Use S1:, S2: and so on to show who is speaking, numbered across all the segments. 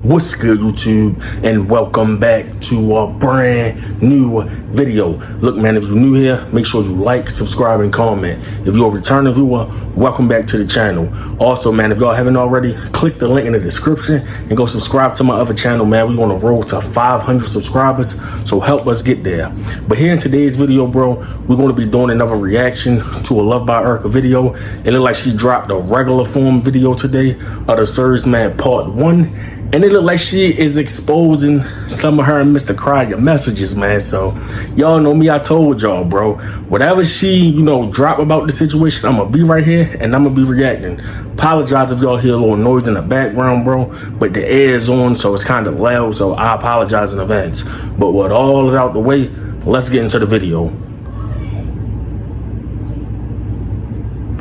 S1: What's good, YouTube, and welcome back to a brand new video. Look, man, if you're new here, make sure you like, subscribe, and comment. If you're a returning viewer, welcome back to the channel. Also, man, if y'all haven't already, click the link in the description and go subscribe to my other channel, man. We on the road to 500 subscribers, so help us get there. But here in today's video, bro, we're going to be doing another reaction to a Love by Erica video. It looked like she dropped a regular form video today of the Surge Man Part 1. And it looked like she is exposing some of her and Mr. Crier messages, man. So, y'all know me, I told y'all, bro. Whatever she, drop about the situation, I'm going to be right here and I'm going to be reacting. Apologize if y'all hear a little noise in the background, bro. But the air is on, so it's kind of loud. So, I apologize in advance. But with all out the way, let's get into the video.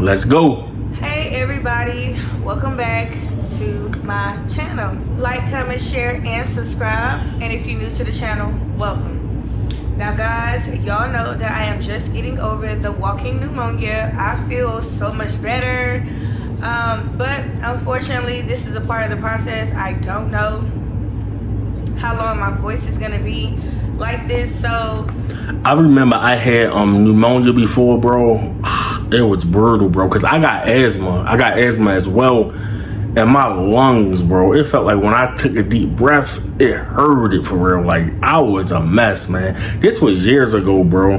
S1: Let's go.
S2: Hey, everybody. Welcome back to my channel. Like, comment, share, and subscribe. And if you're new to the channel, welcome. Now guys, y'all know that I am just getting over the walking pneumonia. I feel so much better, but unfortunately this is a part of the process. I don't know how long my voice is gonna be like this. So
S1: I remember I had pneumonia before, bro. It was brutal, bro, because I got asthma. I got asthma as well. And my lungs, bro, it felt like when I took a deep breath, it hurt it for real. Like, I was a mess, man. This was years ago, bro.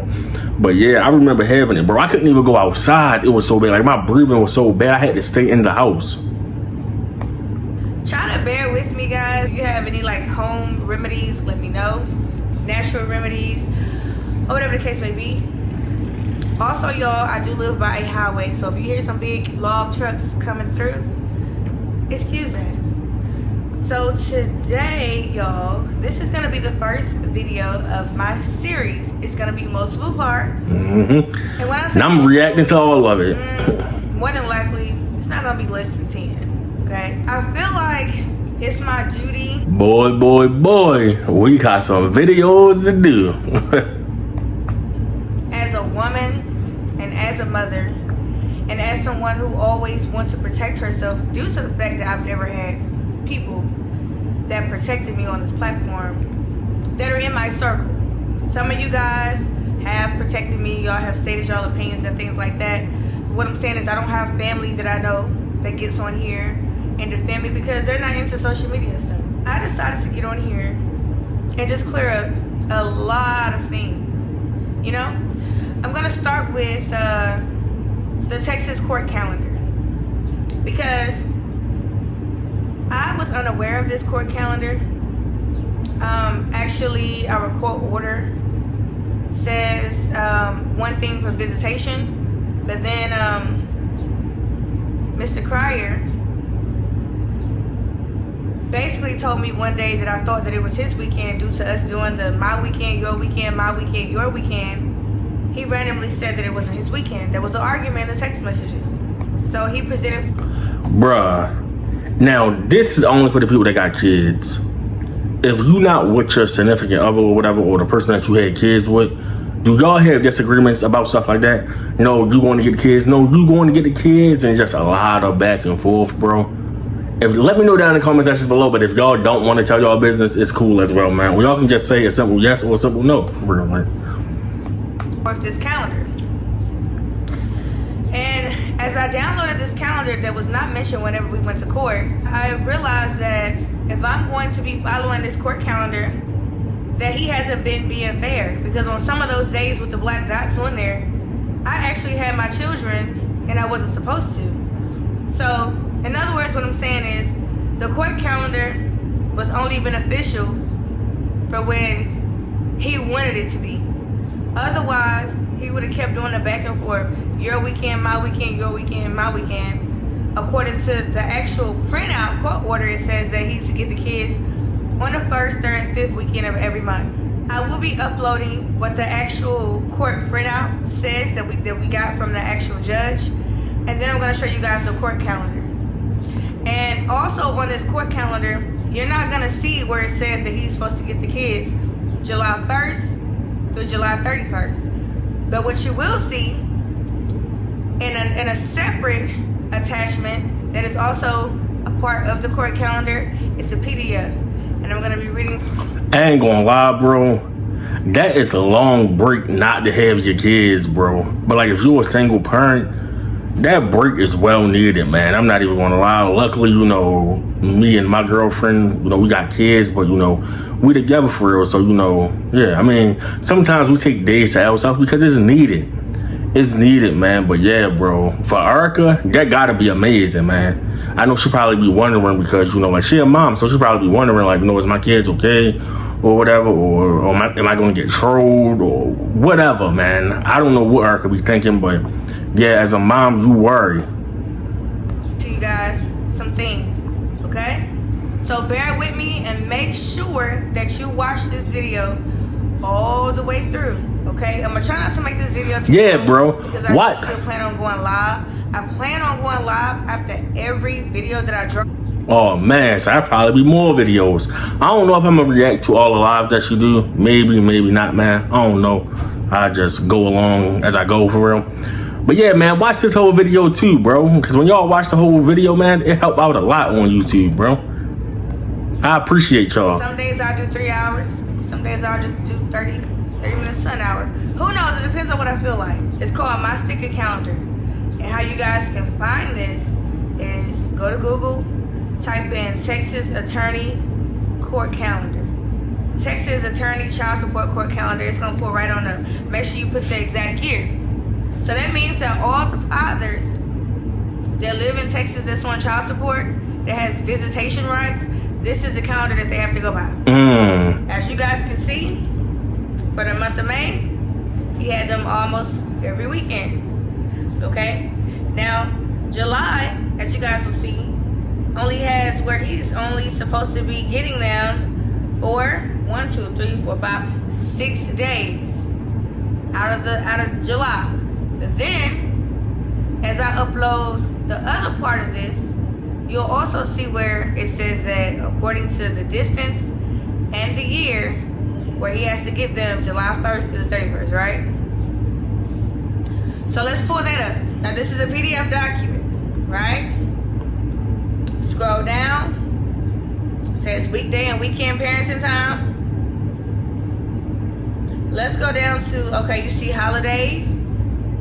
S1: But yeah, I remember having it, bro. I couldn't even go outside. It was so bad. Like, my breathing was so bad, I had to stay in the house.
S2: Try to bear with me, guys. If you have any, like, home remedies, let me know. Natural remedies, or whatever the case may be. Also, y'all, I do live by a highway. So if you hear some big log trucks coming through, excuse that. So today, y'all, this is gonna be the first video of my series. It's gonna be multiple parts. And when I say
S1: I'm reacting to all of it.
S2: More than likely, it's not gonna be less than 10. Okay, I feel like it's my duty.
S1: Boy, we got some videos to do.
S2: As a woman and as a mother, and as someone who always wants to protect herself due to the fact that I've never had people that protected me on this platform that are in my circle. Some of you guys have protected me. Y'all have stated y'all opinions and things like that. What I'm saying is I don't have family that I know that gets on here and defend me because they're not into social media stuff. I decided to get on here and just clear up a lot of things. I'm going to start with the Texas court calendar, because I was unaware of this court calendar. Actually, our court order says one thing for visitation, but then Mr. Crier basically told me one day that I thought that it was his weekend due to us doing the my weekend, your weekend, my weekend, your weekend. He randomly said that it wasn't his weekend. There was an argument in the text messages. So he presented...
S1: Bruh. Now, this is only for the people that got kids. If you not with your significant other or whatever, or the person that you had kids with, do y'all have disagreements about stuff like that? No, you want to get the kids. No, you going to get the kids, and just a lot of back and forth, bro. Let me know down in the comment sections below, but if y'all don't want to tell y'all business, it's cool as well, man. Well, y'all can just say a simple yes or a simple no, for real, man.
S2: Of this calendar, and as I downloaded this calendar that was not mentioned whenever we went to court, I realized that if I'm going to be following this court calendar, that he hasn't been being fair, because on some of those days with the black dots on there, I actually had my children and I wasn't supposed to. So in other words, what I'm saying is the court calendar was only beneficial for when he wanted it to be. Otherwise, he would have kept doing the back and forth. Your weekend, my weekend, your weekend, my weekend. According to the actual printout court order, it says that he's to get the kids on the 1st, 3rd, 5th weekend of every month. I will be uploading what the actual court printout says that we got from the actual judge. And then I'm going to show you guys the court calendar. And also on this court calendar, you're not going to see where it says that he's supposed to get the kids July 1st. Through July 31st. But what you will see in a separate attachment that is also a part of the court calendar. It's a PDF, and I'm gonna be reading.
S1: I ain't gonna lie, bro. That is a long break not to have your kids, bro. But like, if you're a single parent, that break is well needed, man. I'm not even gonna lie. Luckily, you know, me and my girlfriend, you know, we got kids, but you know, we together for real. So, you know, yeah, I mean, sometimes we take days to ourselves because it's needed. It's needed, man. But yeah, bro, for Erica, that gotta be amazing, man. I know she probably be wondering because, you know, like, she a mom, so she probably be wondering, like, you know, is my kids okay? Or whatever, or am I gonna get trolled or whatever, man. I don't know what Erica be thinking, but yeah, as a mom, you worry.
S2: To you guys some things, okay? So bear with me and make sure that you watch this video all the way through, okay? I'm gonna try not to make this video too long,
S1: bro.
S2: Because I still plan on going live. I plan on going live after every video that I drop.
S1: Oh man, so I'll probably be more videos. I don't know if I'm gonna react to all the lives that you do. Maybe, maybe not, man. I don't know. I just go along as I go, for real. But yeah, man, watch this whole video too, bro. Because when y'all watch the whole video, man, it help out a lot on YouTube, bro. I appreciate y'all.
S2: Some days I'll do 3 hours. Some days I'll just do 30 minutes to an hour. Who knows? It depends on what I feel like. It's called My Sticker Calendar. And how you guys can find this is go to Google, type in Texas Attorney Court Calendar. Texas Attorney Child Support Court Calendar. It's going to pull right on up. Make sure you put the exact year. So that means that all the fathers that live in Texas that's on child support, that has visitation rights, this is the calendar that they have to go by. As you guys can see, for the month of May, he had them almost every weekend. Okay? Now, July, as you guys will see, only has where he's only supposed to be getting them for 6 days out of July. But then, as I upload the other part of this, you'll also see where it says that according to the distance and the year, where he has to get them July 1st to the 31st, right? So let's pull that up. Now this is a PDF document, right? Scroll down. It says weekday and weekend parenting time. Let's go down to, okay, you see holidays,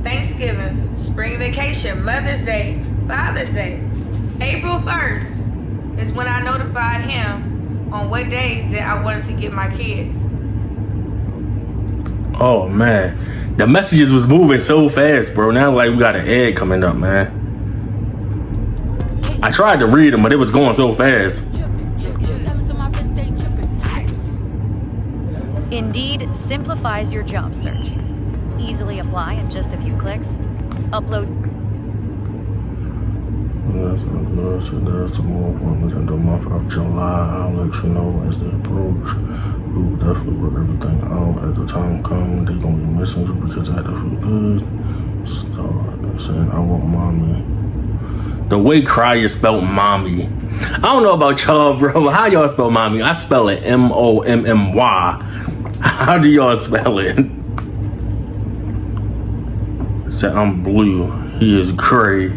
S2: Thanksgiving, spring vacation, Mother's Day, Father's Day. April 1st is when I notified him on what days that I wanted to get my kids.
S1: Oh man, the messages was moving so fast, bro. Now like we got an ad coming up, man. I tried to read them, but it was going so fast.
S3: Indeed simplifies your job search. Easily apply in just a few clicks. Upload.
S1: There's some more appointments in the month of July. I'll let you know as they approach. We will definitely work everything out at the time come. They gonna be missing you because I had to feel good. Start saying I want mommy. The way Cry is spelled mommy. I don't know about y'all, bro. How y'all spell mommy? I spell it M-O-M-M-Y. How do y'all spell it? Said I'm blue. He is gray.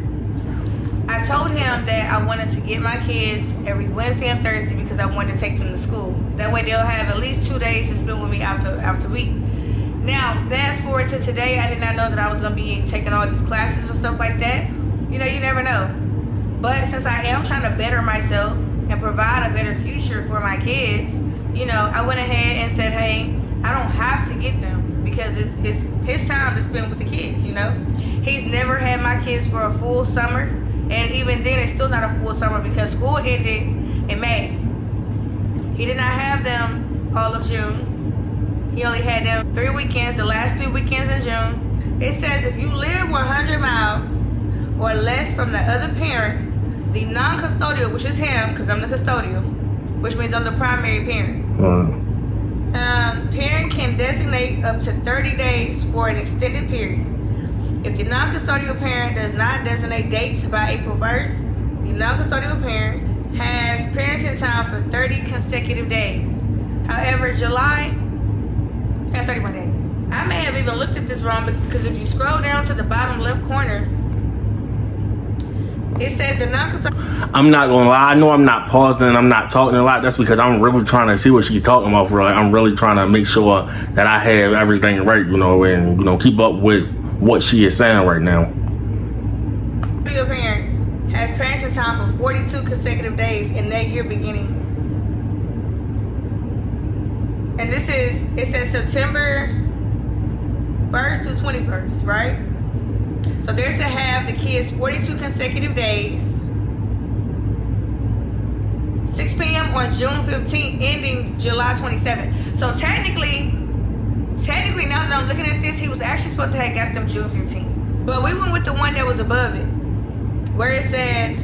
S2: I told him that I wanted to get my kids every Wednesday and Thursday because I wanted to take them to school. That way they'll have at least 2 days to spend with me out the week. Now, fast forward to today, I did not know that I was going to be taking all these classes and stuff like that. You know, you never know. But since I am trying to better myself and provide a better future for my kids, you know, I went ahead and said, hey, I don't have to get them because it's his time to spend with the kids, you know. He's never had my kids for a full summer. And even then, it's still not a full summer because school ended in May. He did not have them all of June. He only had them 3 weekends, the last 3 weekends in June. It says if you live 100 miles or less from the other parent, the non-custodial, which is him, because I'm the custodial, which means I'm the primary parent. Parent can designate up to 30 days for an extended period. If the non-custodial parent does not designate dates by April 1st, the non-custodial parent has parenting time for 30 consecutive days. However, July has 31 days. I may have even looked at this wrong because if you scroll down to the bottom left corner, It says the non-custodial.
S1: I'm not gonna lie, I know I'm not pausing and I'm not talking a lot. That's because I'm really trying to see what she's talking about for. Like, I'm really trying to make sure that I have everything right, you know, and, you know, keep up with what she is saying right now.
S2: Parents has parenting time for 42 consecutive days in their year beginning. And this is, it says September 1st through 21st, right? So they're to have the kids 42 consecutive days, 6 p.m. on June 15th, ending July 27th. So technically, now that I'm looking at this, he was actually supposed to have got them June 15th. But we went with the one that was above it, where it said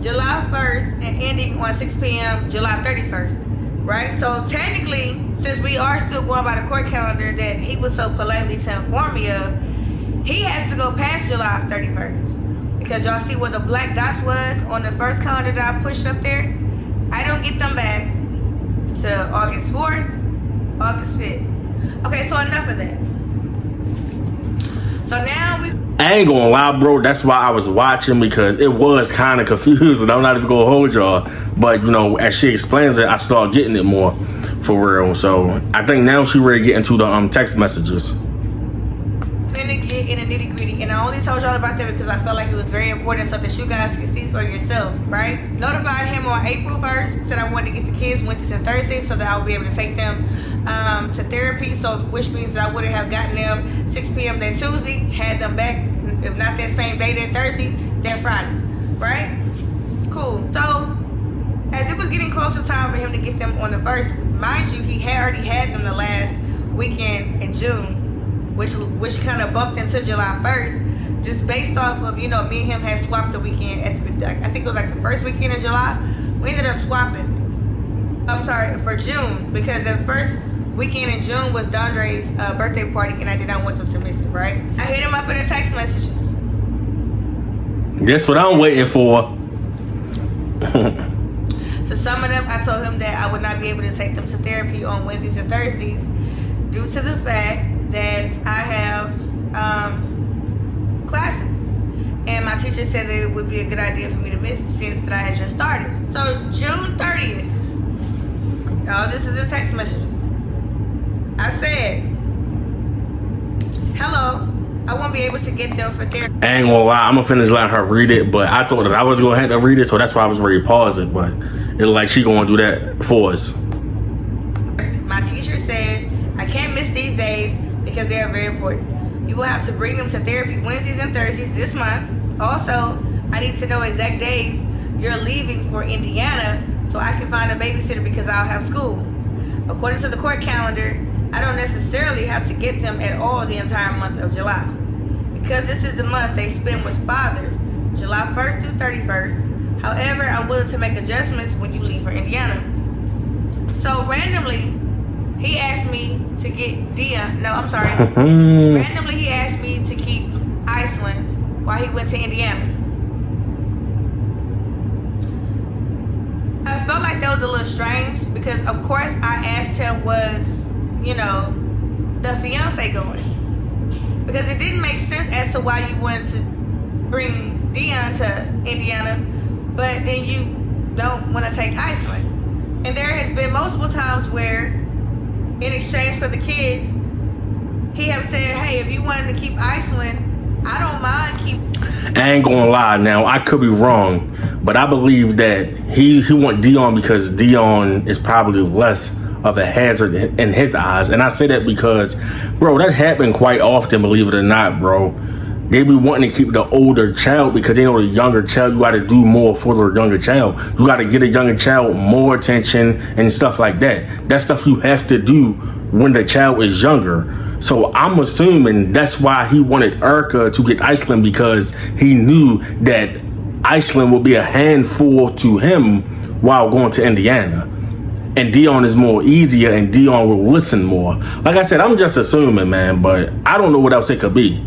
S2: July 1st and ending on 6 p.m. July 31st, right? So technically, since we are still going by the court calendar that he was so politely to inform me of, he has to go past July 31st. Because y'all see where the black dots was on the first calendar that I pushed up there? I don't get them back to August 4th, August 5th. Okay, so enough of that. So now we...
S1: I ain't gonna lie, bro, that's why I was watching, because it was kind of confusing. I'm not even gonna hold y'all. But, you know, as she explains it, I started getting it more for real. So I think now she ready to get into the text messages.
S2: In the nitty gritty, and I only told y'all about that because I felt like it was very important so that you guys can see for yourself, right? Notified him on April 1st, said I wanted to get the kids Wednesdays and Thursdays so that I would be able to take them to therapy, so which means that I would have gotten them 6 p.m. that Tuesday, had them back, if not that same day, that Thursday, that Friday, right? Cool. So as it was getting closer time for him to get them on the first, mind you, he had already had them the last weekend in June, which kind of bumped into July 1st, just based off of, you know, me and him had swapped the weekend at the, I think it was like the first weekend in July. We ended up swapping, I'm sorry, for June, because the first weekend in June was Dondre's birthday party, and I did not want them to miss it, right? I hit him up in the text messages.
S1: That's what I'm waiting for.
S2: So some of them, I told him that I would not be able to take them to therapy on Wednesdays and Thursdays due to the fact that I have classes, and my teacher said that it would be a good idea for me to miss since that I had just started. So June 30th, oh, this is in text messages. I said, hello, I won't be able to get them for therapy.
S1: I ain't gonna lie, I'm gonna finish letting her read it, but I thought that I was gonna have to read it, so that's why I was ready to pause it, but it looked like she gonna do that for us.
S2: My teacher said, I can't miss these days because they are very important. You will have to bring them to therapy Wednesdays and Thursdays this month. Also, I need to know exact days you're leaving for Indiana so I can find a babysitter because I'll have school. According to the court calendar, I don't necessarily have to get them at all the entire month of July, because this is the month they spend with fathers, July 1st through 31st. However, I'm willing to make adjustments when you leave for Indiana. So randomly, he asked me to get Dion. No, I'm sorry. Randomly, he asked me to keep Iceland while he went to Indiana. I felt like that was a little strange because, of course, I asked him, was, you know, the fiance going? Because it didn't make sense as to why you wanted to bring Dion to Indiana, but then you don't want to take Iceland. And there has been multiple times where, in exchange for the kids, he have said, hey, if you wanted to keep Iceland, I don't mind keep.
S1: I ain't gonna lie, now I could be wrong, but I believe that he want Dion because Dion is probably less of a hazard in his eyes. And I say that because, bro, that happened quite often, believe it or not, bro. They be wanting to keep the older child because they know the younger child, you got to do more for the younger child. You got to get a younger child more attention and stuff like that. That's stuff you have to do when the child is younger. So I'm assuming that's why he wanted Erica to get Iceland, because he knew that Iceland will be a handful to him while going to Indiana. And Dion is more easier, and Dion will listen more. Like I said, I'm just assuming, man, but I don't know what else it could be.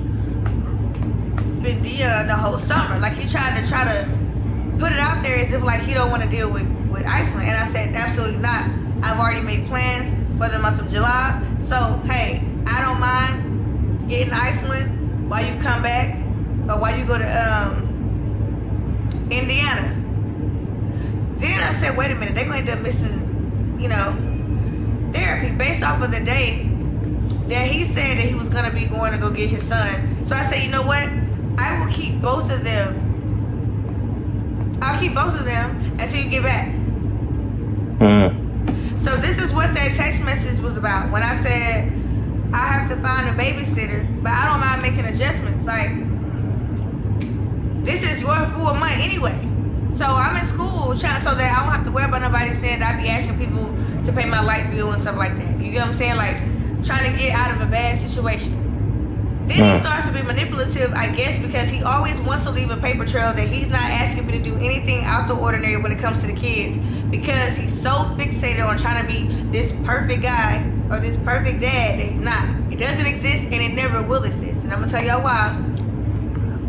S2: Been Dion the whole summer. Like, he tried to put it out there as if like he don't want to deal with Iceland. And I said, absolutely not. I've already made plans for the month of July. So, hey, I don't mind getting Iceland while you come back, or while you go to Indiana. Then I said, wait a minute, they're going to end up missing, you know, therapy based off of the day that he said that he was going to be going to go get his son. So I said, you know what? I will keep both of them. I'll keep both of them until you get back. So this is what that text message was about. When I said, I have to find a babysitter, but I don't mind making adjustments. Like, this is your full month anyway. So I'm in school trying so that I don't have to worry about nobody saying I be asking people to pay my light bill and stuff like that. You get what I'm saying? Like, trying to get out of a bad situation. Then he starts to be manipulative, I guess, because he always wants to leave a paper trail that he's not asking me to do anything out the ordinary when it comes to the kids, because he's so fixated on trying to be this perfect guy or this perfect dad that he's not. It doesn't exist and it never will exist. And I'm gonna tell y'all why.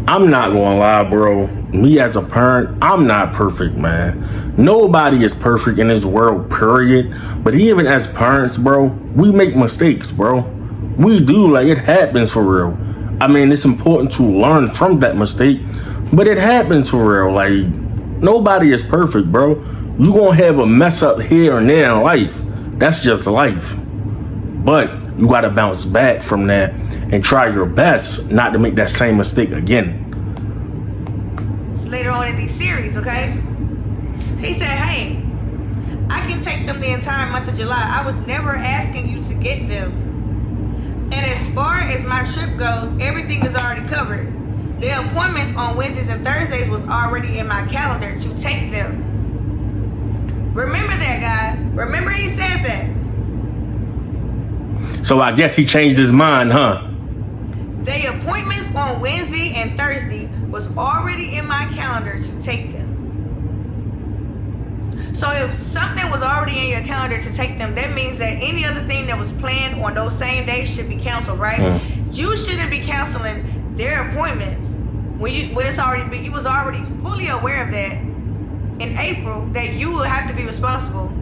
S1: I'm not gonna lie, bro. Me as a parent, I'm not perfect, man. Nobody is perfect in this world, period. But even as parents, bro, we make mistakes, bro. We do, like, it happens for real. I mean, it's important to learn from that mistake, but it happens for real. Like, nobody is perfect, bro. You gonna have a mess up here and there in life. That's just life. But you gotta bounce back from that and try your best not to make that same mistake again.
S2: Later on in these series, okay? He said, hey, I can take them the entire month of July. I was never asking you to get them. And as far as my trip goes, everything is already covered. The appointments on Wednesdays and Thursdays was already in my calendar to take them. Remember that, guys. Remember he said that.
S1: So I guess he changed his mind, huh?
S2: The appointments on Wednesday and Thursday was already in my calendar to take them. So if something was already in your calendar to take them, that means that any other thing that was planned on those same days should be canceled, right? You shouldn't be canceling their appointments when it's already been. You was already fully aware of that in April, that you would have to be responsible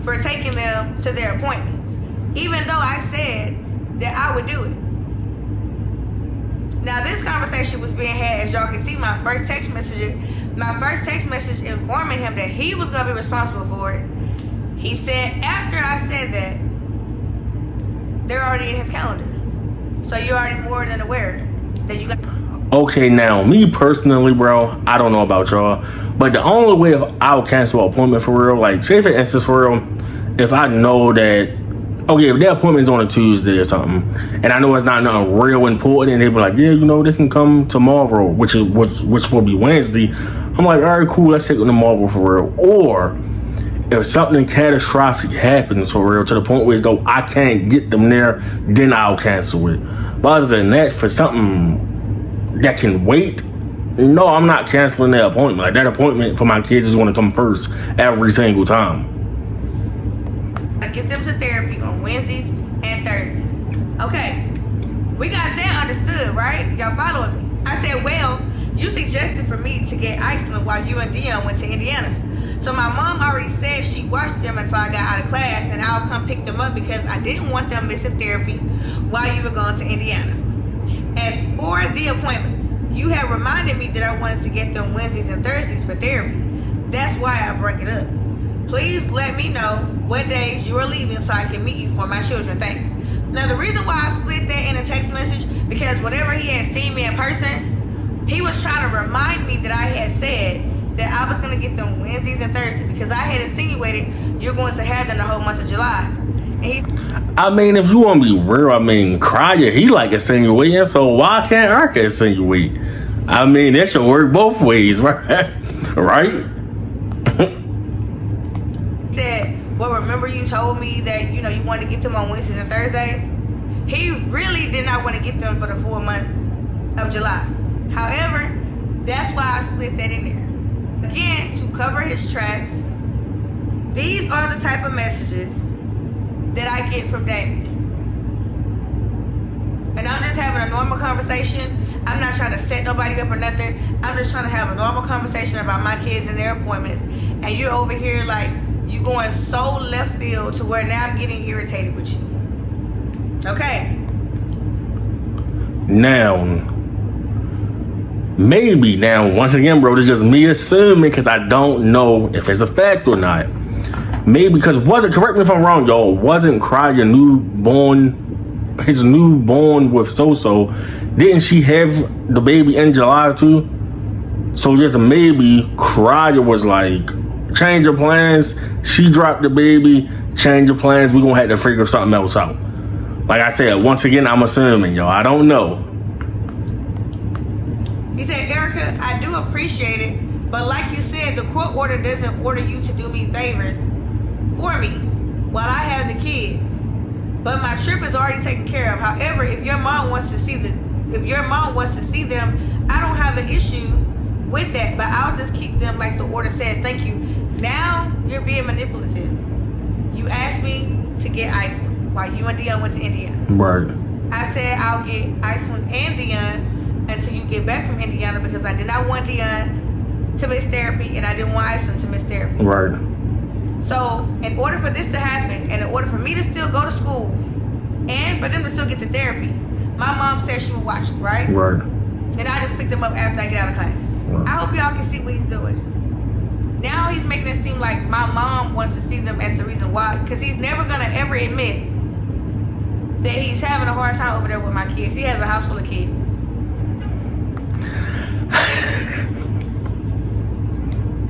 S2: for taking them to their appointments, even though I said that I would do it. Now this conversation was being had, as y'all can see, my first text message informing him that he was gonna be responsible for it. He said after I said that, they're already in his calendar. So you're already more than aware that you got.
S1: Okay, now, me personally, bro, I don't know about y'all, but the only way if I'll cancel an appointment for real, like, say for instance, for real, if I know that, okay, if their appointment's on a Tuesday or something, and I know it's not nothing real important, and they be like, yeah, you know, they can come tomorrow, which will be Wednesday. I'm like, all right, cool, let's take them tomorrow for real. Or if something catastrophic happens for real to the point where it's though I can't get them there, then I'll cancel it. But other than that, for something that can wait, no, I'm not canceling that appointment. Like, that appointment for my kids is going to come first every single time.
S2: I get them to therapy on Wednesdays and Thursdays. Okay, we got that understood, right? Y'all following me? I said, well, you suggested for me to get Iceland while you and Dion went to Indiana. So my mom already said she watched them until I got out of class, and I'll come pick them up because I didn't want them missing therapy while you were going to Indiana. As for the appointments, you had reminded me that I wanted to get them Wednesdays and Thursdays for therapy. That's why I brought it up. Please let me know what days you are leaving so I can meet you for my children. Thanks. Now, the reason why I slid that in a text message, because whenever he had seen me in person, he was trying to remind me that I had said that I was going to get them Wednesdays and Thursdays, because I had insinuated you're going to have them the whole month of July. And
S1: I mean, if you want to be real, I mean, Cryer, he like insinuating, so why can't I insinuate? I mean, that should work both ways, right? Right?
S2: Said, well, remember you told me that, you know, you wanted to get them on Wednesdays and Thursdays? He really did not want to get them for the full month of July. However, that's why I slid that in there. Again, to cover his tracks, these are the type of messages that I get from Damien. And I'm just having a normal conversation. I'm not trying to set nobody up or nothing. I'm just trying to have a normal conversation about my kids and their appointments. And you're over here like, you going so left field to where now I'm getting irritated with you. Okay.
S1: Now, Maybe. Now, once again, bro, it's just me assuming because I don't know if it's a fact or not. Maybe because correct me if I'm wrong, y'all, wasn't Cry his newborn with So? Didn't she have the baby in July too? So just maybe Cryer was like, change your plans. She dropped the baby, change your plans. We're gonna have to figure something else out. Like I said, once again, I'm assuming, y'all. I don't know.
S2: He said, Erica, I do appreciate it, but like you said, the court order doesn't order you to do me favors for me while I have the kids. But my trip is already taken care of. However, if your mom wants to see them, I don't have an issue with that, but I'll just keep them like the order says. Thank you. Now you're being manipulative. You asked me to get Iceland while you and Dion went to Indiana.
S1: Right.
S2: I said I'll get Iceland and Dion until you get back from Indiana because I did not want Dion to miss therapy and I didn't want Iceland to miss therapy.
S1: Right.
S2: So in order for this to happen and in order for me to still go to school and for them to still get the therapy, my mom said she would watch it, right?
S1: Right.
S2: And I just picked them up after I get out of class. Right. I hope y'all can see what he's doing. Now he's making it seem like my mom wants to see them as the reason why, because he's never gonna ever admit that he's having a hard time over there with my kids. He has a house full of kids.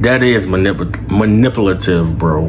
S1: That is manipulative, bro.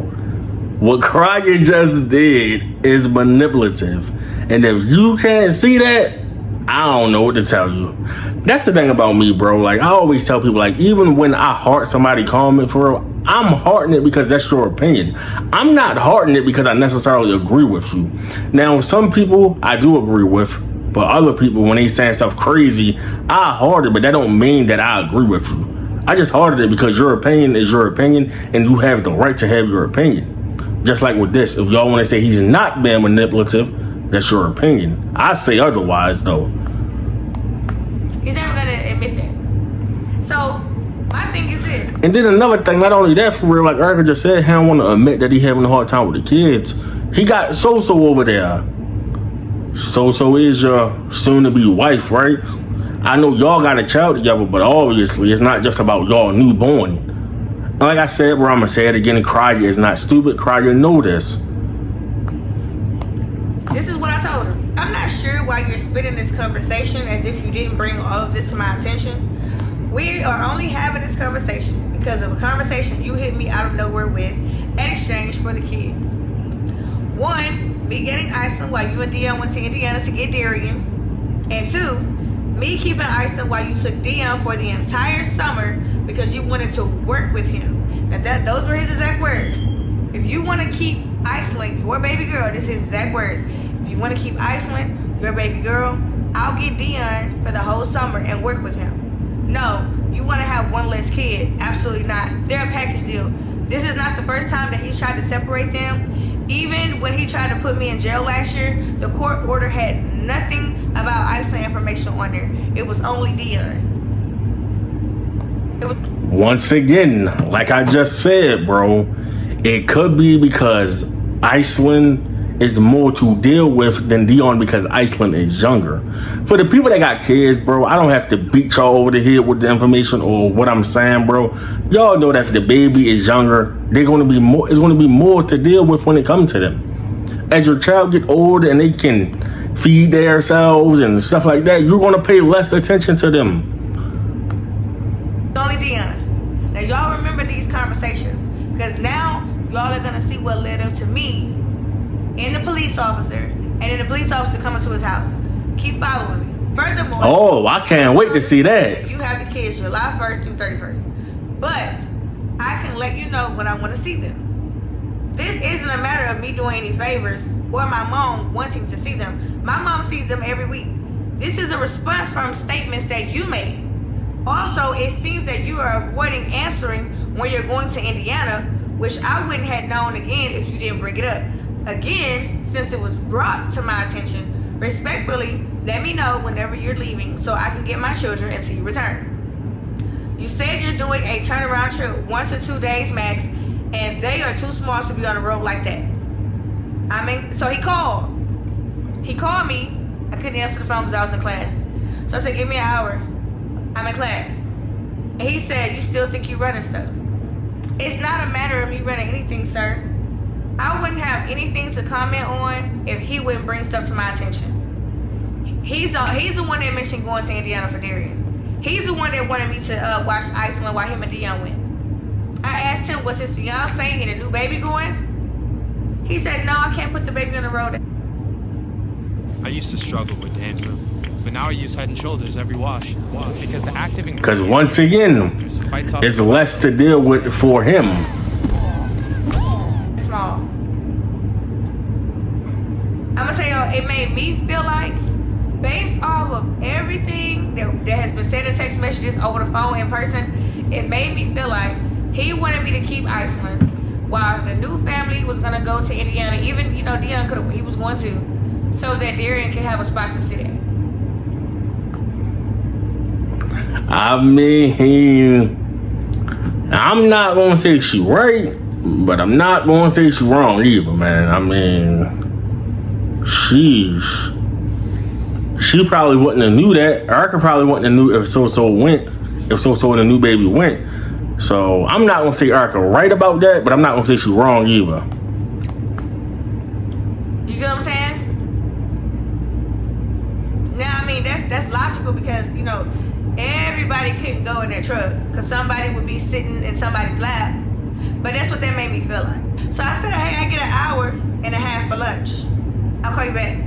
S1: What Cryer just did is manipulative. And if you can't see that, I don't know what to tell you. That's the thing about me, bro. Like, I always tell people, like, even when I heart somebody comment for real, I'm hearting it because that's your opinion. I'm not hearting it because I necessarily agree with you. Now, some people I do agree with, but other people, when they saying stuff crazy, I heart it, but that don't mean that I agree with you. I just hearted it because your opinion is your opinion, and you have the right to have your opinion. Just like with this, if y'all want to say he's not being manipulative, that's your opinion. I say otherwise, though.
S2: He's never gonna admit that. So my thing is this.
S1: And then another thing, not only that, for real, like Erica just said, he don't want to admit that he having a hard time with the kids. He got So over there. So is your soon-to-be wife, right? I know y'all got a child together, but obviously it's not just about y'all newborn. Like I said, bro, I'm gonna say it again, Cryer is not stupid. Cryer know this.
S2: This is what I told him. I'm not sure why you're spitting this conversation as if you didn't bring all of this to my attention. We are only having this conversation because of a conversation you hit me out of nowhere with in exchange for the kids. One, me getting Iceland while you and Dion went to Indiana to get Darian. And two, me keeping Iceland while you took Dion for the entire summer because you wanted to work with him. Now those were his exact words. If you want to keep Iceland, your baby girl, this is his exact words. If you want to keep Iceland, your baby girl, I'll get Dion for the whole summer and work with him. No, you want to have one less kid? Absolutely not. They're a package deal. This is not the first time that he's tried to separate them. Even when he tried to put me in jail last year, the court order had nothing about Iceland information on there. It was only Dion.
S1: Once again, like I just said, bro, it could be because Iceland is more to deal with than Dion because Iceland is younger. For the people that got kids, bro, I don't have to beat y'all over the head with the information or what I'm saying, bro. Y'all know that if the baby is younger, it's going to be more to deal with when it comes to them. As your child get older and they can feed themselves and stuff like that, you're going to pay less attention to them.
S2: Only Dion. Now y'all remember these conversations because now y'all are going to see what led up to me and the police officer, and then the police officer coming to his house. Keep following me. Furthermore,
S1: oh, I can't wait to see that.
S2: You have the kids July 1st through 31st. But I can let you know when I want to see them. This isn't a matter of me doing any favors or my mom wanting to see them. My mom sees them every week. This is a response from statements that you made. Also, it seems that you are avoiding answering when you're going to Indiana, which I wouldn't have known again if you didn't bring it up. Again, since it was brought to my attention, respectfully, let me know whenever you're leaving so I can get my children until you return. You said you're doing a turnaround trip 1 to 2 days max, and they are too small to be on the road like that. I mean, so he called. He called me. I couldn't answer the phone because I was in class. So I said, give me an hour. I'm in class. And he said, you still think you running stuff? It's not a matter of me running anything, sir. I wouldn't have anything to comment on if he wouldn't bring stuff to my attention. He's the one that mentioned going to Indiana for Darian. He's the one that wanted me to watch Iceland while him and Dion went. I asked him, was his fiance and a new baby going? He said, no, I can't put the baby on the road.
S4: I used to struggle with danger, but now I use Head and Shoulders every wash. Because the active
S1: Because once again, it's less to deal with for him.
S2: Small. I'm gonna tell y'all, it made me feel like, based off of everything that has been said in text messages, over the phone, in person, it made me feel like he wanted me to keep Iceland while the new family was gonna go to Indiana. Even, you know, Dion he was going to, so that Darian can have a spot to sit at.
S1: I mean, I'm not gonna say she's right, but I'm not gonna say she's wrong either, man. I mean, she probably wouldn't have knew that. Erica probably wouldn't have knew if So-So went, if So-So and the new baby went. So I'm not gonna say Erica right about that, but I'm not gonna say she's wrong either.
S2: You get what I'm saying? Now, I mean, that's logical because, you know, everybody couldn't go in that truck because somebody would be sitting in somebody's lap. But that's what that made me feel like. So I said, hey, I get an hour and a half for lunch. I'll call you back.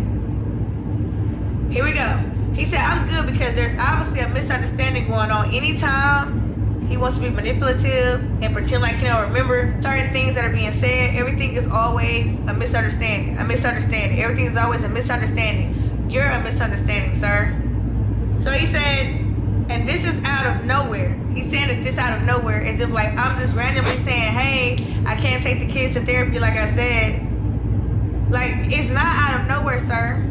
S2: Here we go. He said, I'm good because there's obviously a misunderstanding going on. Anytime he wants to be manipulative and pretend like he don't remember certain things that are being said, everything is always a misunderstanding. A misunderstanding. Everything is always a misunderstanding. You're a misunderstanding, sir. So he said, and this is out of nowhere. He's saying that this out of nowhere as if like I'm just randomly saying, hey, I can't take the kids to therapy like I said. Like, it's not out of nowhere, sir.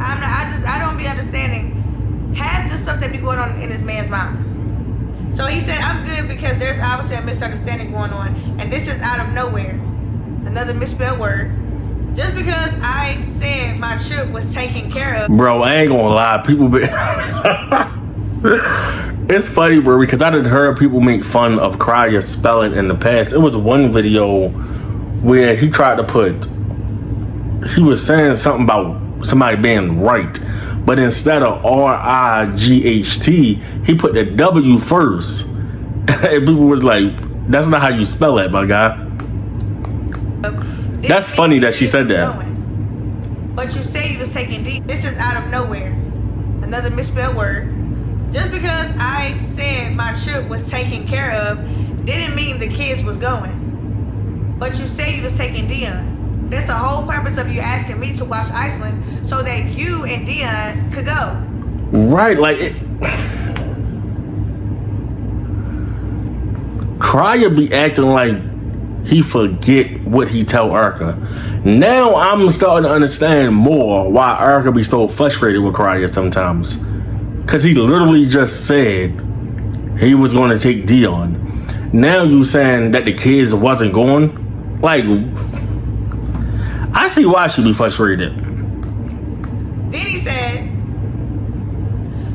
S2: I don't be understanding half the stuff that be going on in this man's mind. So he said, I'm good because there's obviously a misunderstanding going on, and this is out of nowhere. Another misspelled word. Just because I said my trip was taken care of.
S1: Bro, I ain't gonna lie. People be... It's funny, bro, because I done heard people make fun of Crier's spelling in the past. It was one video where he tried to put... He was saying something about somebody being right, but instead of R-I-G-H-T, he put the W first. And people was like, that's not how you spell that, my guy. That's funny that she said that.
S2: But you say you was taking D. This is out of nowhere. Another misspelled word. Just because I said my trip was taken care of didn't mean the kids was going. But you say you was taking Dion. That's the whole purpose of you asking me to watch Iceland so that you and Dion could go.
S1: Right, like it. Crier be acting like he forget what he tell Erica. Now I'm starting to understand more why Erica be so frustrated with Crier sometimes. Cause he literally just said he was gonna take Dion. Now you saying that the kids wasn't going? Like, I see why she be frustrated.
S2: Then he said,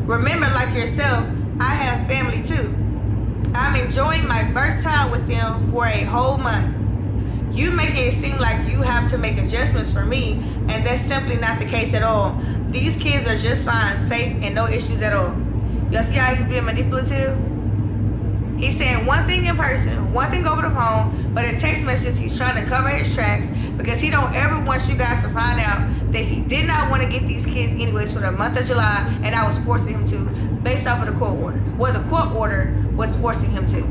S2: remember, like yourself, I have family too. I'm enjoying my first time with them for a whole month. You making it seem like you have to make adjustments for me, and that's simply not the case at all. These kids are just fine, safe, and no issues at all. Y'all see how he's being manipulative? He's saying one thing in person, one thing over the phone, but in text messages, he's trying to cover his tracks because he don't ever want you guys to find out that he did not want to get these kids anyways for the month of July, and I was forcing him to based off of the court order. Well, the court order was forcing him to.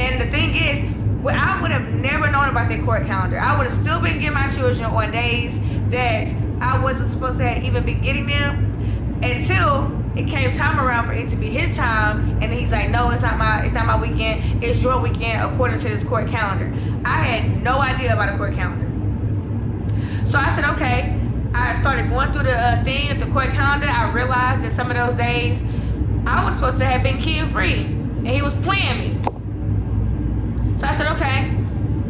S2: And the thing is, well, I would have never known about that court calendar. I would have still been getting my children on days that I wasn't supposed to have even been getting them until it came time around for it to be his time, and then he's like, no, it's not my weekend, it's your weekend according to this court calendar. I had no idea about a court calendar. So I said, okay. I started going through the thing at the court calendar. I realized that some of those days I was supposed to have been kid-free, and he was playing me. So I said, okay.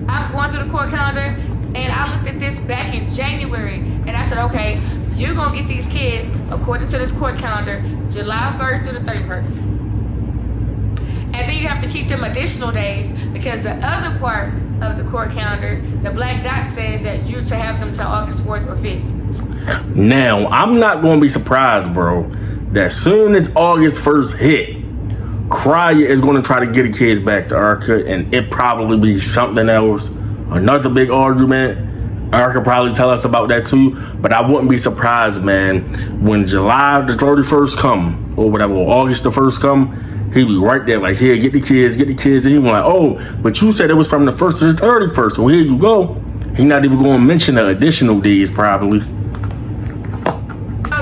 S2: I'm going through the court calendar, and I looked at this back in January, and I said, okay, you're going to get these kids, according to this court calendar, July 1st through the 31st. And then you have to keep them additional days because the other part of the court calendar, the black dot says that you're to have them till August 4th or 5th.
S1: Now, I'm not going to be surprised, bro, that soon as August 1st hit, Crier is going to try to get the kids back to Erica, and it probably be something else, another big argument. Erica probably tell us about that too, but I wouldn't be surprised, man, when July the 31st come, or whatever, or August the 1st come, he'd be right there like, here, get the kids, and he was like, oh, but you said it was from the 1st to the 31st, so here you go. He's not even going to mention the additional days, probably.
S2: So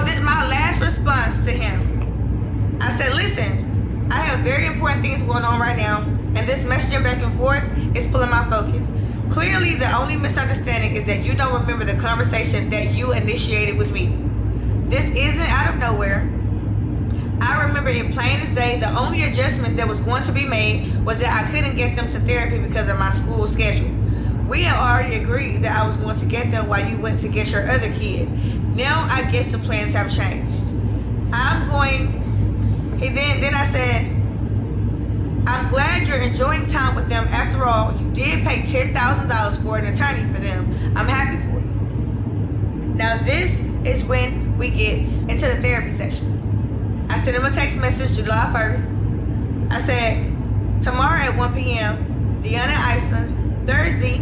S2: this is my last response to him. I said, listen, I have very important things going on right now, and this messaging back and forth is pulling my focus. Clearly, the only misunderstanding is that you don't remember the conversation that you initiated with me. This isn't out of nowhere. I remember it plain as day. The only adjustment that was going to be made was that I couldn't get them to therapy because of my school schedule. We had already agreed that I was going to get them while you went to get your other kid. Now I guess the plans have changed. Then I said, I'm glad you're enjoying time with them. After all, you did pay $10,000 for an attorney for them. I'm happy for you. Now this is when we get into the therapy sessions. I sent him a text message July 1st. I said, tomorrow at 1 p.m., Deanna and Iceland. Thursday,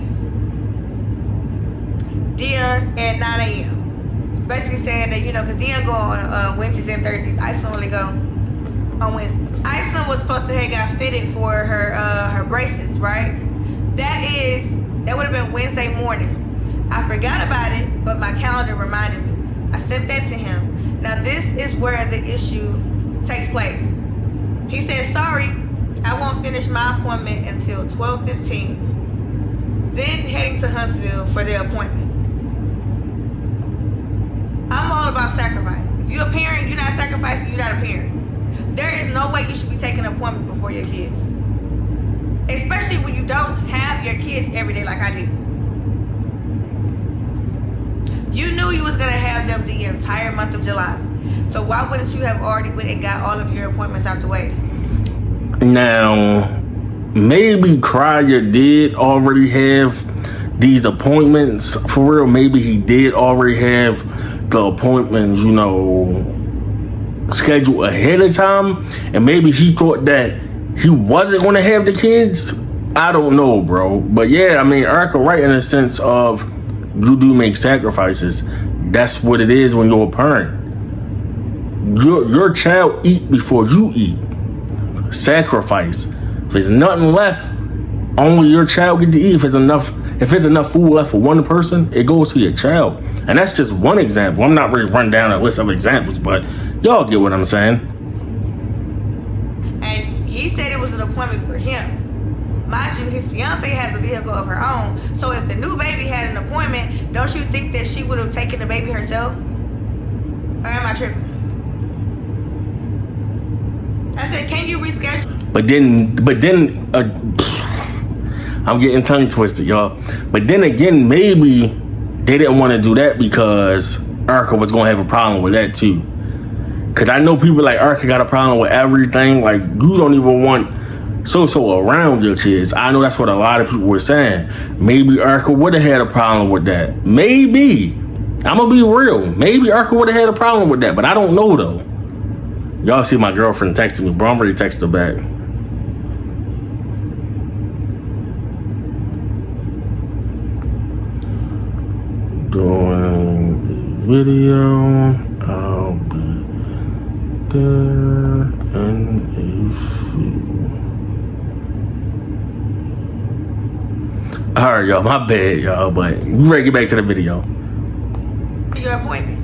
S2: Deanna at 9 a.m. Basically saying that, because Deanna go on Wednesdays and Thursdays. Iceland only go on Wednesdays. Iceland was supposed to have got fitted for her braces, right? That would have been Wednesday morning. I forgot about it, but my calendar reminded me. I sent that to him. Now this is where the issue takes place. He said, sorry, I won't finish my appointment until 12:15. Then heading to Huntsville for the appointment. I'm all about sacrifice. If you're a parent, you're not sacrificing, you're not a parent. There is no way you should be taking an appointment before your kids. Especially when you don't have your kids every day like I do. You knew you was going to have them the entire month of July. So why wouldn't you have already went and got all of your appointments out the way?
S1: Now, maybe Crier did already have these appointments. For real, maybe he did already have the appointments, scheduled ahead of time. And maybe he thought that he wasn't going to have the kids. I don't know, bro. But yeah, I mean, Erica right in the sense of you do make sacrifices. That's what it is when you're a parent. Your child eat before you eat. Sacrifice. If there's nothing left, only your child get to eat. If it's enough food left for one person, it goes to your child. And that's just one example. I'm not really running down a list of examples, but y'all get what I'm saying.
S2: And he said it was an appointment for him. Mind you, his fiance has a vehicle of her own. So if the new baby had an appointment, don't you think that she would have taken the baby herself? Or am I tripping? I said, can you reschedule?
S1: But then, I'm getting tongue twisted, y'all. But then again, maybe they didn't want to do that because Erica was going to have a problem with that too. Because I know people like Erica got a problem with everything. Like, you don't even want so around your kids. I know that's what a lot of people were saying. Maybe Erica would have had a problem with that. Maybe. I'm going to be real. Maybe Erica would have had a problem with that. But I don't know, though. Y'all see my girlfriend texting me, bro. I'm ready to text her back. Doing video. I'll be there in a few. Alright, y'all. My bad, y'all. But we ready to get back to the video.
S2: Your appointment.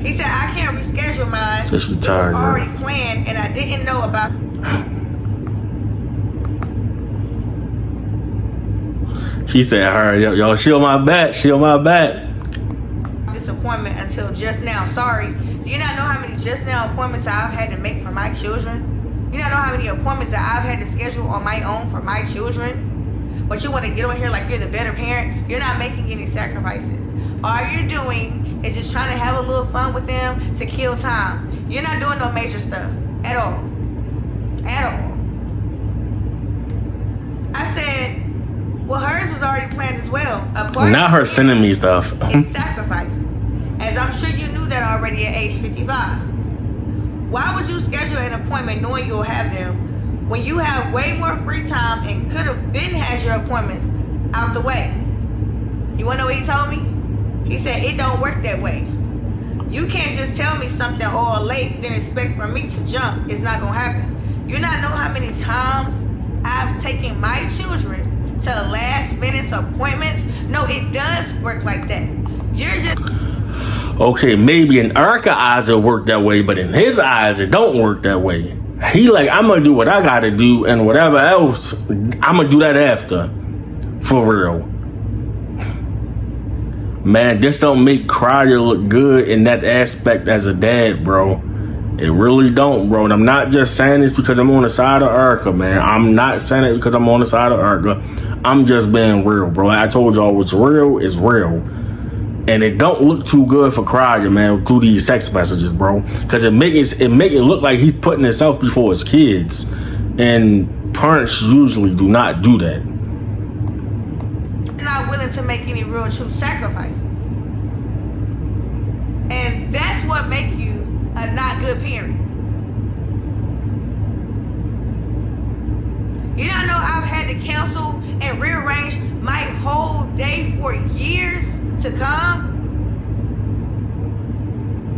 S2: He said, I can't reschedule mine.
S1: So she's tired.
S2: It was already planned, and I didn't know about
S1: She said, hurry up, y'all. She on my back. She on my back.
S2: this appointment until just now. Sorry. Do you not know how many just now appointments I've had to make for my children? You not know how many appointments that I've had to schedule on my own for my children? But you want to get on here like you're the better parent? You're not making any sacrifices. All you're doing is just trying to have a little fun with them to kill time. You're not doing no major stuff at all. At all. already planned as well. A part
S1: Not her sending me stuff.
S2: It's sacrifice. As I'm sure you knew that already at age 55. Why would you schedule an appointment knowing you'll have them when you have way more free time and could have been had your appointments out the way? You wanna know what he told me? He said, it don't work that way. You can't just tell me something all late then expect for me to jump. It's not gonna happen. You not know how many times I've taken my children to last minute appointments? No, it does work like that. You're just...
S1: Okay, maybe in Erica's eyes it worked that way, but in his eyes it don't work that way. He like, I'm gonna do what I gotta do, and whatever else, I'm gonna do that after. For real. Man, this don't make Crier look good in that aspect as a dad, bro. It really don't, bro. And I'm not just saying this because I'm on the side of Erica, man. I'm not saying it because I'm on the side of Erica. I'm just being real, bro. I told y'all what's real is real. And it don't look too good for Crier, man, through these text messages, bro. Because it make it look like he's putting himself before his kids. And parents usually do not do that.
S2: Not willing to make any real true sacrifices. And that's what makes you a not good parent. You don't know I've had to cancel and rearrange my whole day for years to come?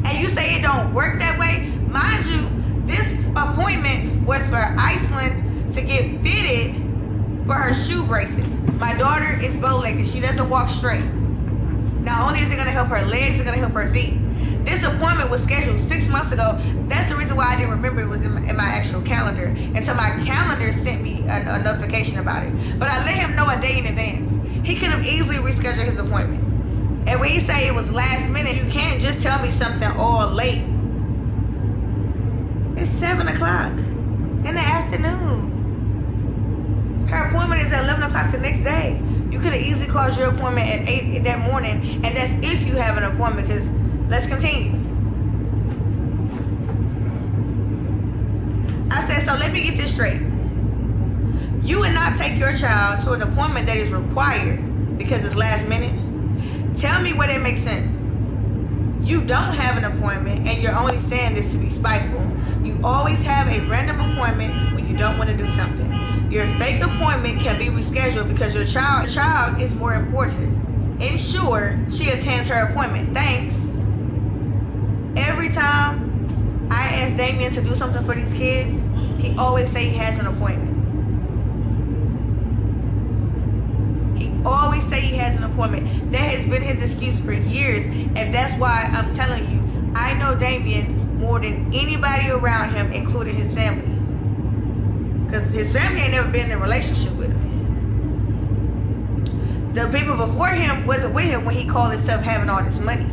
S2: And you say it don't work that way? Mind you, this appointment was for Iceland to get fitted for her shoe braces. My daughter is bow-legged. She doesn't walk straight. Not only is it gonna help her legs, it's gonna help her feet. This appointment was scheduled 6 months ago. That's the reason why I didn't remember it was in my actual calendar until my calendar sent me a notification about it. But I let him know a day in advance. He could have easily rescheduled his appointment. And when you say it was last minute, you can't just tell me something all late. It's 7 o'clock in the afternoon. Her appointment is at 11 o'clock the next day. You could have easily called your appointment at 8 that morning, and that's if you have an appointment, because let's continue. I said, so let me get this straight. You would not take your child to an appointment that is required because it's last minute? Tell me where that makes sense. You don't have an appointment, and you're only saying this to be spiteful. You always have a random appointment when you don't want to do something. Your fake appointment can be rescheduled because your child is more important. Ensure she attends her appointment. Thanks. Every time I ask Damien to do something for these kids, he always say he has an appointment. He always say he has an appointment. That has been his excuse for years, and that's why I'm telling you, I know Damien more than anybody around him, including his family. Because his family ain't never been in a relationship with him. The people before him wasn't with him when he called himself having all this money.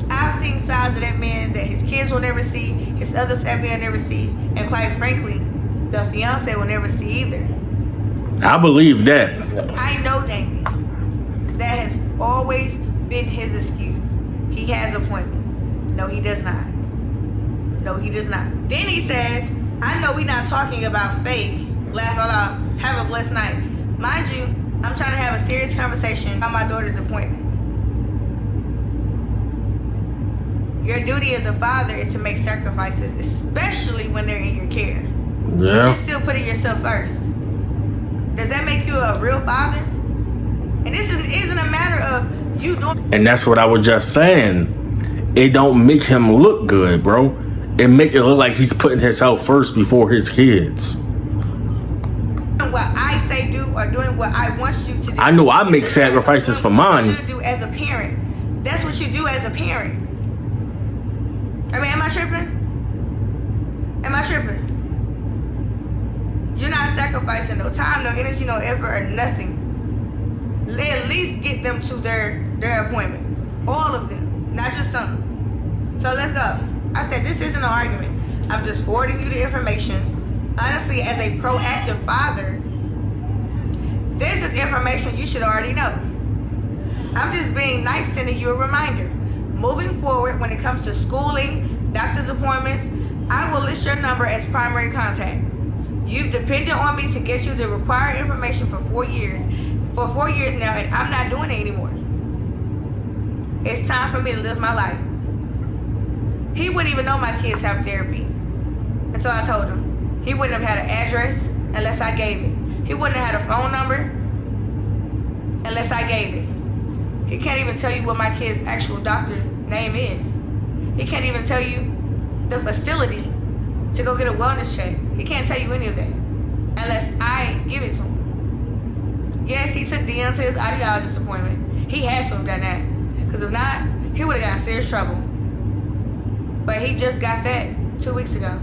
S2: I've seen sides of that man that his kids will never see, his other family will never see, and quite frankly, the fiance will never see either.
S1: I believe that.
S2: I know Damien. That has always been his excuse. He has appointments. No, he does not. No, he does not. Then he says, I know we're not talking about fake. Laugh out loud. Have a blessed night. Mind you, I'm trying to have a serious conversation about my daughter's appointment. Your duty as a father is to make sacrifices, especially when they're in your care.
S1: Yeah.
S2: But you're still putting yourself first. Does that make you a real father? And this isn't a matter of you doing...
S1: And that's what I was just saying. It don't make him look good, bro. It make it look like he's putting himself first before his kids.
S2: What I say do or doing what I want you to do.
S1: I know I make sacrifices for mine.
S2: That's what you do as a parent. That's what you do as a parent. I mean, am I tripping? Am I tripping? You're not sacrificing no time, no energy, no effort, or nothing. At least get them to their appointments. All of them, not just some. So let's go. I said, this isn't an argument. I'm just forwarding you the information. Honestly, as a proactive father, this is information you should already know. I'm just being nice, sending you a reminder. Moving forward, when it comes to schooling, doctor's appointments, I will list your number as primary contact. You've depended on me to get you the required information for 4 years. For 4 years now, and I'm not doing it anymore. It's time for me to live my life. He wouldn't even know my kids have therapy until I told him. He wouldn't have had an address unless I gave it. He wouldn't have had a phone number unless I gave it. He can't even tell you what my kid's actual doctor name is. He can't even tell you the facility to go get a wellness check. He can't tell you any of that unless I give it to him. Yes, he took Dion to his audiologist appointment. He had to have done that. Because if not, he would have got in serious trouble. But he just got that 2 weeks ago.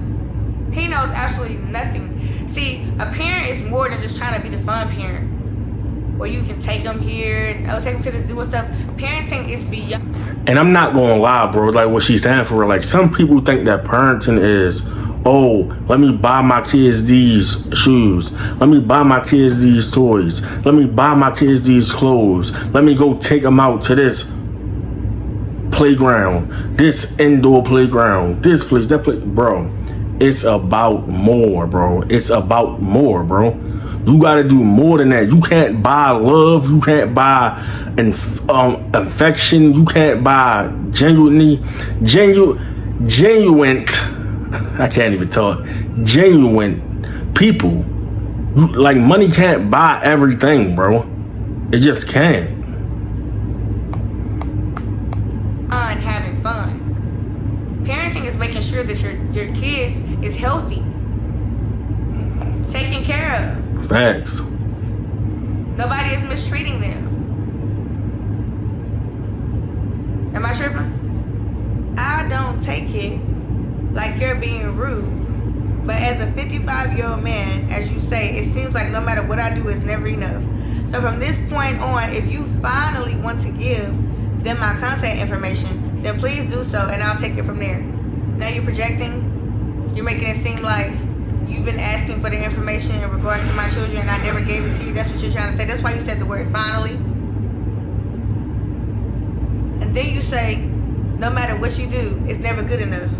S2: He knows absolutely nothing. See, a parent is more than just trying to be the fun parent, where you can take them here and take them to the zoo and stuff. Parenting is beyond.
S1: And I'm not gonna lie, bro, like what she's saying for real. Like, some people think that parenting is, oh, let me buy my kids these shoes. Let me buy my kids these toys. Let me buy my kids these clothes. Let me go take them out to this playground, this indoor playground, this place, that place. Bro, it's about more, bro. It's about more, bro. You gotta do more than that. You can't buy love. You can't buy affection. You can't buy genuine. I can't even talk. Genuine people. Like, money can't buy everything, bro. It just can't.
S2: Having fun. Parenting is making sure that your kids is healthy, taken care of.
S1: Facts.
S2: Nobody is mistreating them. Am I tripping? I don't take it like you're being rude. But as a 55-year-old man, as you say, it seems like no matter what I do, it's never enough. So from this point on, if you finally want to give them my contact information, then please do so, and I'll take it from there. Now you're projecting. You're making it seem like you've been asking for the information in regards to my children and I never gave it to you. That's what you're trying to say. That's why you said the word finally. And then you say, no matter what you do, it's never good enough.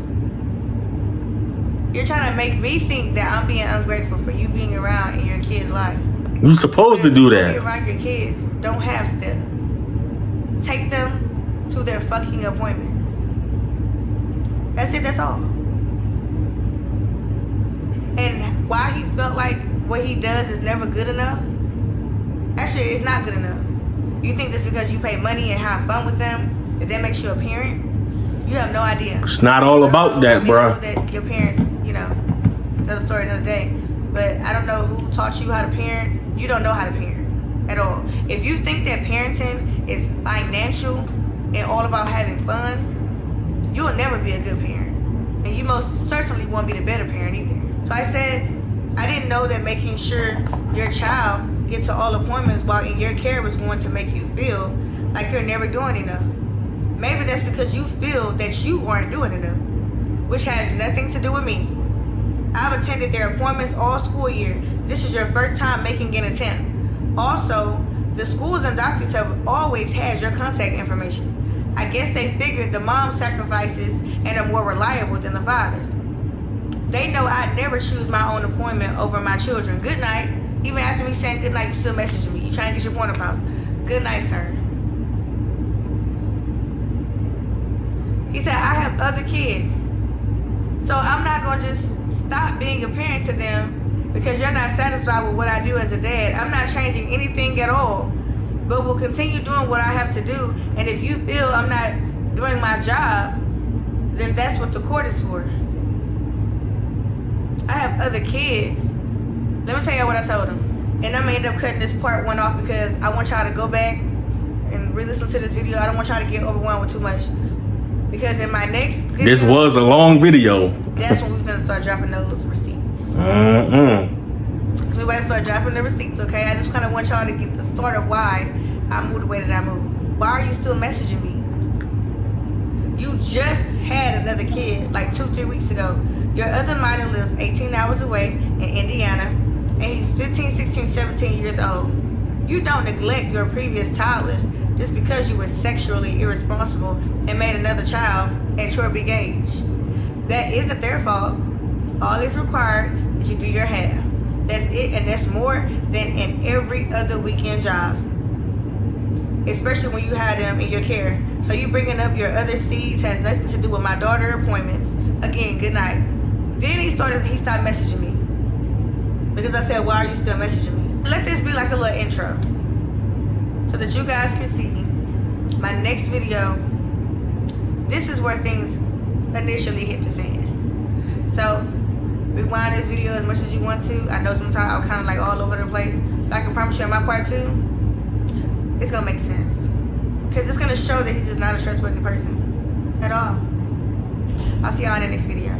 S2: You're trying to make me think that I'm being ungrateful for you being around in your kid's life.
S1: You're supposed to do that.
S2: Be around your kids. Don't have stuff. Take them to their fucking appointments. That's it, that's all. And why he felt like what he does is never good enough, actually, it's not good enough. You think just because you pay money and have fun with them, that makes you a parent? You have no idea.
S1: It's not all about that, bro.
S2: That your parents, another story another day. But I don't know who taught you how to parent. You don't know how to parent at all. If you think that parenting is financial and all about having fun, you will never be a good parent. And you most certainly won't be the better parent either. So I said, I didn't know that making sure your child gets to all appointments while in your care was going to make you feel like you're never doing enough. Maybe that's because you feel that you aren't doing enough, which has nothing to do with me. I've attended their appointments all school year. This is your first time making an attempt. Also, the schools and doctors have always had your contact information. I guess they figured the mom's sacrifices and are more reliable than the father's. They know I'd never choose my own appointment over my children. Good night. Even after me saying good night, you still messaging me. You trying to get your point across. Good night, sir. He said, I have other kids. So I'm not going to just stop being a parent to them because you're not satisfied with what I do as a dad. I'm not changing anything at all, but we'll continue doing what I have to do. And if you feel I'm not doing my job, then that's what the court is for. I have other kids. Let me tell you what I told him. And I'm going to end up cutting this part 1 off because I want y'all to go back and re-listen to this video. I don't want y'all to get overwhelmed with too much. Because in my next video,
S1: this was a long video.
S2: That's when we're going to start dropping those receipts. We better start dropping the receipts, okay? I just kind of want y'all to get the start of why I moved the way that I moved. Why are you still messaging me? You just had another kid like 2-3 weeks ago. Your other minor lives 18 hours away in Indiana, and he's 15, 16, 17 years old. You don't neglect your previous toddlers just because you were sexually irresponsible and made another child at your big age. That isn't their fault. All is required is you do your half. That's it, and that's more than in every other weekend job. Especially when you had them in your care. So you bringing up your other seeds has nothing to do with my daughter appointments. Again, good night. Then he stopped messaging me. Because I said, why are you still messaging me? Let this be like a little intro. So that you guys can see my next video. This is where things initially hit the fan. So rewind this video as much as you want to. I know sometimes I'm kind of like all over the place. But I can promise you in my part 2, it's gonna make sense. Because it's gonna show that he's just not a trustworthy person at all. I'll see y'all in the next video.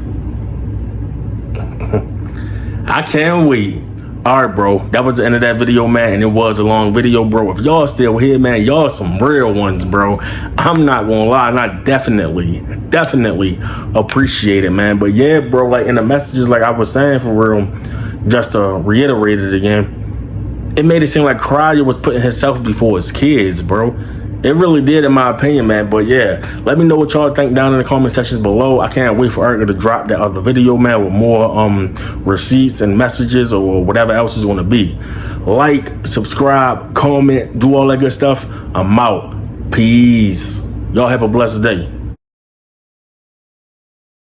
S1: I can't wait. All right, bro. That was the end of that video, man. And it was a long video, bro. If y'all still here, man, y'all some real ones, bro. I'm not gonna lie. And I definitely appreciate it, man. But yeah, bro, like in the messages, like I was saying, for real, just to reiterate it again, it made it seem like Cryer was putting himself before his kids, bro. It really did, in my opinion, man. But yeah, let me know what y'all think down in the comment sections below. I can't wait for Erica to drop that other video, man, with more receipts and messages or whatever else is going to be. Like, subscribe, comment, do all that good stuff. I'm out. Peace. Y'all have a blessed day.